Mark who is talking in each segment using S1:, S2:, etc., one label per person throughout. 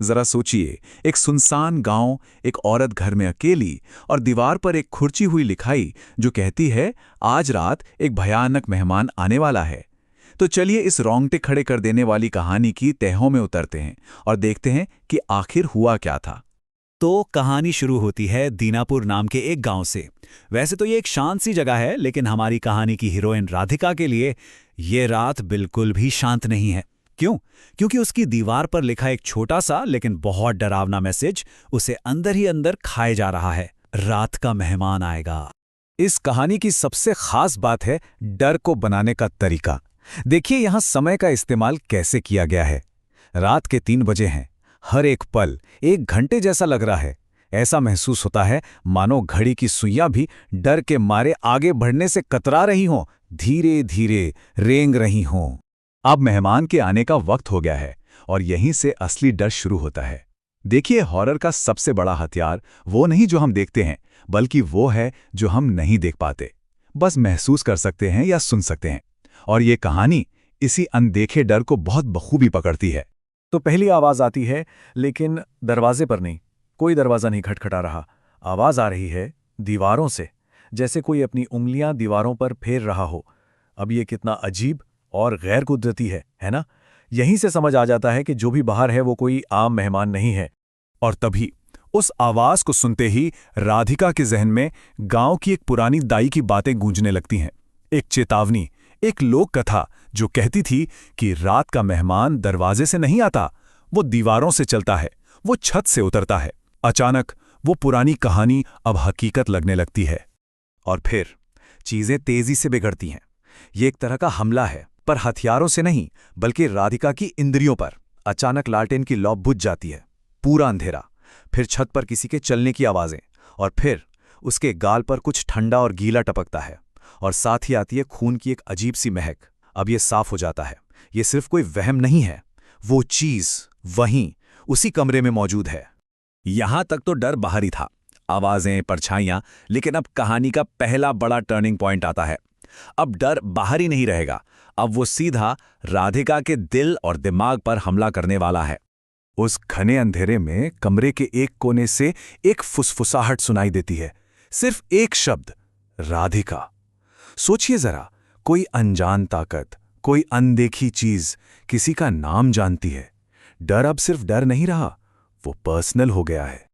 S1: जरा सोचिए, एक सुनसान गांव, एक औरत घर में अकेली और दीवार पर एक खुर्ची हुई लिखाई जो कहती है आज रात एक भयानक मेहमान आने वाला है। तो चलिए इस रोंगटे खड़े कर देने वाली कहानी की तहों में उतरते हैं और देखते हैं कि आखिर हुआ क्या था।
S2: तो कहानी शुरू होती है दीनापुर नाम के एक गांव से। वैसे तो ये एक शांत सी जगह है, लेकिन हमारी कहानी की हीरोइन राधिका के लिए ये रात बिल्कुल भी शांत नहीं है। क्यों? क्योंकि उसकी दीवार पर लिखा एक छोटा सा लेकिन बहुत डरावना मैसेज उसे अंदर ही अंदर खाए जा रहा है। रात का मेहमान आएगा।
S1: इस कहानी की सबसे खास बात है डर को बनाने का तरीका। देखिए यहां समय का इस्तेमाल कैसे किया गया है। रात के 3 बजे हैं। हर एक पल 1 घंटे जैसा लग रहा है। ऐसा महसूस होता है मानो घड़ी की सुइयां भी डर के मारे आगे बढ़ने से कतरा रही हों, धीरे धीरे रेंग रही हों। अब मेहमान के आने का वक्त हो गया है और यहीं से असली डर शुरू होता है। देखिए हॉरर का सबसे बड़ा हथियार वो नहीं जो हम देखते हैं, बल्कि वो है जो हम नहीं देख पाते, बस महसूस कर सकते हैं या सुन सकते हैं। और ये कहानी इसी अनदेखे डर को बहुत बखूबी पकड़ती है।
S3: तो पहली आवाज आती है, लेकिन दरवाजे पर नहीं। कोई दरवाजा नहीं खटखटा रहा। आवाज आ रही है दीवारों से, जैसे कोई अपनी उंगलियां दीवारों पर फेर रहा हो। अब ये कितना अजीब और गैर कुदरती है ना? यहीं से समझ आ जाता है कि जो भी बाहर है वो कोई आम मेहमान नहीं है।
S1: और तभी उस आवाज को सुनते ही राधिका के जहन में गांव की एक पुरानी दाई की बातें गूंजने लगती हैं। एक चेतावनी, एक लोक कथा जो कहती थी कि रात का मेहमान दरवाजे से नहीं आता, वो दीवारों से चलता है, वो छत से उतरता है। अचानक वो पुरानी कहानी अब हकीकत लगने लगती है। और फिर चीजें तेजी से बिगड़ती हैं। ये एक तरह का हमला है, पर हथियारों से नहीं, बल्कि राधिका की इंद्रियों पर। अचानक लालटेन की लौ बुझ जाती है। पूरा अंधेरा, फिर छत पर किसी के चलने की आवाजें, और फिर उसके गाल पर कुछ ठंडा और गीला टपकता है, और साथ ही आती है खून की एक अजीब सी महक। अब ये साफ हो जाता है, ये सिर्फ कोई वहम नहीं है, वो चीज वहीं उसी कमरे में मौजूद है। यहां तक तो डर बाहर ही था, आवाजें, परछाइयां, लेकिन अब कहानी का पहला बड़ा टर्निंग पॉइंट आता है। अब डर बाहर ही नहीं रहेगा, अब वो सीधा राधिका के दिल और दिमाग पर हमला करने वाला है। उस घने अंधेरे में कमरे के एक कोने से एक फुसफुसाहट सुनाई देती है। सिर्फ एक शब्द, राधिका। सोचिए जरा, कोई अनजान ताकत, कोई अनदेखी चीज किसी का नाम जानती है। डर अब सिर्फ डर नहीं रहा, वो पर्सनल हो गया है।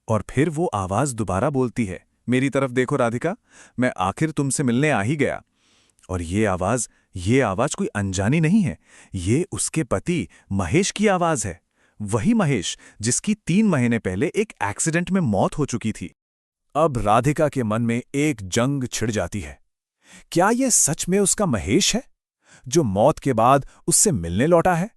S1: और फिर वो आवाज दोबारा बोलती है, मेरी तरफ देखो राधिका, मैं आखिर तुमसे मिलने आ ही गया। और ये आवाज कोई अनजानी नहीं है, ये उसके पति महेश की आवाज है। वही महेश जिसकी 3 महीने पहले एक एक्सीडेंट में मौत हो चुकी थी। अब राधिका के मन में एक जंग छिड़ जाती है। क्या यह सच में उसका महेश है जो मौत के बाद उससे मिलने लौटा है?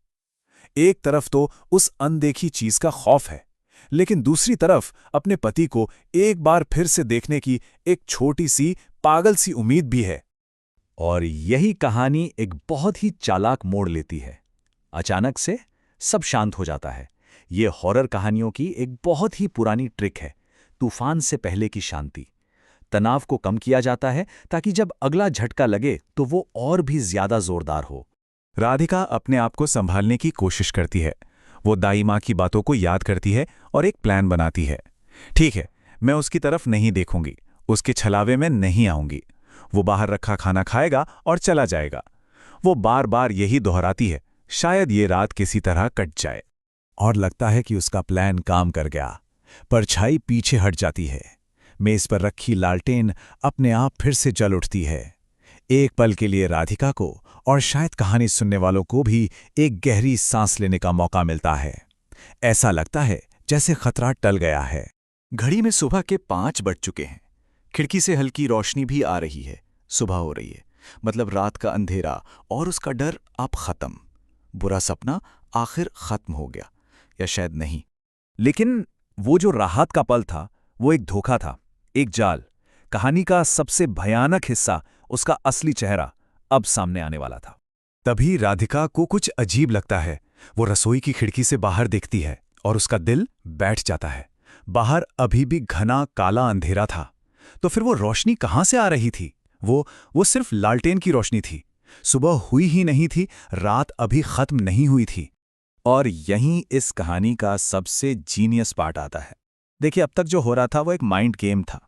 S1: एक तरफ तो उस अनदेखी चीज का खौफ है, लेकिन दूसरी तरफ अपने पति को एक बार फिर से देखने की एक छोटी सी पागल सी उम्मीद भी है। और यही कहानी एक बहुत ही चालाक मोड़ लेती है। अचानक से सब शांत हो जाता है। ये हॉरर कहानियों की एक बहुत ही पुरानी ट्रिक है, तूफान से पहले की शांति। तनाव को कम किया जाता है ताकि जब अगला झटका लगे तो वो और भी ज्यादा जोरदार हो। राधिका अपने आप को संभालने की कोशिश करती है। वो दाई माँ की बातों को याद करती है और एक प्लान बनाती है। ठीक है, मैं उसकी तरफ नहीं देखूंगी, उसके छलावे में नहीं आऊंगी। वो बाहर रखा खाना खाएगा और चला जाएगा। वो बार बार यही दोहराती है, शायद ये रात किसी तरह कट जाए। और लगता है कि उसका प्लान काम कर गया। परछाई पीछे हट जाती है। मेज पर रखी लालटेन अपने आप फिर से जल उठती है। एक पल के लिए राधिका को और शायद कहानी सुनने वालों को भी एक गहरी सांस लेने का मौका मिलता है। ऐसा लगता है जैसे खतरा टल गया है। घड़ी में सुबह के 5 बज चुके हैं। खिड़की से हल्की रोशनी भी आ रही है। सुबह हो रही है, मतलब रात का अंधेरा और उसका डर अब खत्म। बुरा सपना आखिर खत्म हो गया, या शायद नहीं। लेकिन वो जो राहत का पल था, वो एक धोखा था, एक जाल। कहानी का सबसे भयानक हिस्सा, उसका असली चेहरा, अब सामने आने वाला था। तभी राधिका को कुछ अजीब लगता है। वो रसोई की खिड़की से बाहर देखती है और उसका दिल बैठ जाता है। बाहर अभी भी घना काला अंधेरा था, तो फिर वो रोशनी कहाँ से आ रही थी? वो सिर्फ लालटेन की रोशनी थी। सुबह हुई ही नहीं थी, रात अभी खत्म नहीं हुई थी।
S3: और यहीं इस कहानी का सबसे जीनियस पार्ट आता है। देखिए, अब तक जो हो रहा था वो एक माइंड गेम था।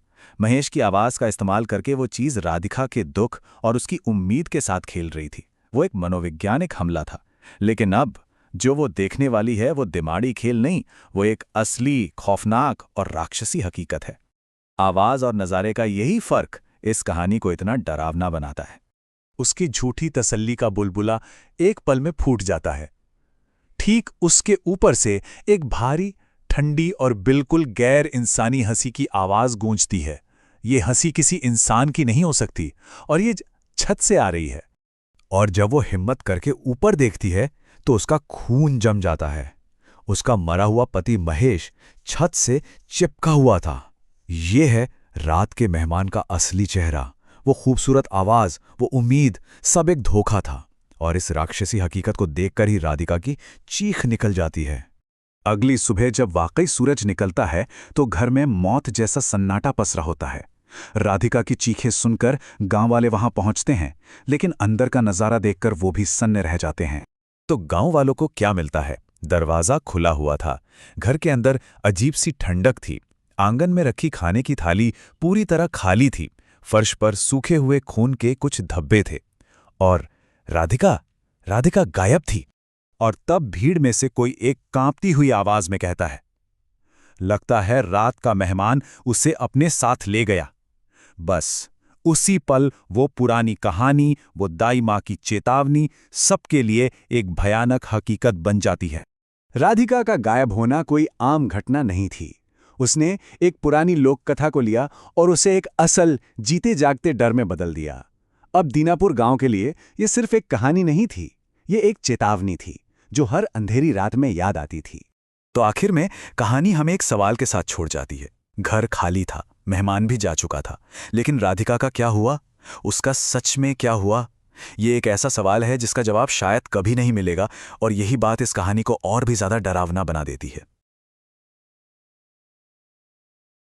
S3: महेश की आवाज़ का इस्तेमाल करके वो चीज़ राधिका के दुख और उसकी उम्मीद के साथ खेल रही थी। वो एक मनोवैज्ञानिक हमला था। लेकिन अब जो वो देखने वाली है वो दिमागी खेल नहीं, वो एक असली, खौफनाक और राक्षसी हकीकत है। आवाज़ और नज़ारे का यही फ़र्क इस कहानी को इतना डरावना बनाता है।
S1: उसकी झूठी तसल्ली का बुलबुला एक पल में फूट जाता है। ठीक उसके ऊपर से एक भारी, ठंडी और बिल्कुल गैर इंसानी हंसी की आवाज गूंजती है। ये हंसी किसी इंसान की नहीं हो सकती और ये छत से आ रही है।
S3: और जब वो हिम्मत करके ऊपर देखती है तो उसका खून जम जाता है। उसका मरा हुआ पति महेश छत से चिपका हुआ था। ये है रात के मेहमान का असली चेहरा। वो खूबसूरत आवाज, वो उम्मीद, सब एक धोखा था। और इस राक्षसी हकीकत को देखकर ही राधिका की चीख निकल जाती है।
S1: अगली सुबह जब वाकई सूरज निकलता है तो घर में मौत जैसा सन्नाटा पसरा होता है। राधिका की चीखें सुनकर गांव वाले वहां पहुंचते हैं, लेकिन अंदर का नजारा देखकर वो भी सन्न रह जाते हैं।
S3: तो गांव वालों को क्या मिलता है? दरवाजा खुला हुआ था। घर के अंदर अजीब सी ठंडक थी। आंगन में रखी खाने की थाली पूरी तरह खाली थी। फर्श पर सूखे हुए खून के कुछ धब्बे थे। और राधिका गायब थी।
S1: और तब भीड़ में से कोई एक कांपती हुई आवाज में कहता है, लगता है रात का मेहमान उसे अपने साथ ले गया। बस उसी पल वो पुरानी कहानी, वो दाई माँ की चेतावनी, सबके लिए एक भयानक हकीकत बन जाती है। राधिका का गायब होना कोई आम घटना नहीं थी। उसने एक पुरानी लोक कथा को लिया और उसे एक असल, जीते जागते डर में बदल दिया। अब दीनापुर गांव के लिए ये सिर्फ एक कहानी नहीं थी, ये एक चेतावनी थी जो हर अंधेरी रात में याद आती थी।
S3: तो आखिर में कहानी हमें एक सवाल के साथ छोड़ जाती है। घर खाली था, मेहमान भी जा चुका था, लेकिन राधिका का क्या हुआ? उसका सच में क्या हुआ? ये एक ऐसा सवाल है जिसका जवाब शायद कभी नहीं मिलेगा, और यही बात इस कहानी को और भी ज्यादा डरावना बना देती है।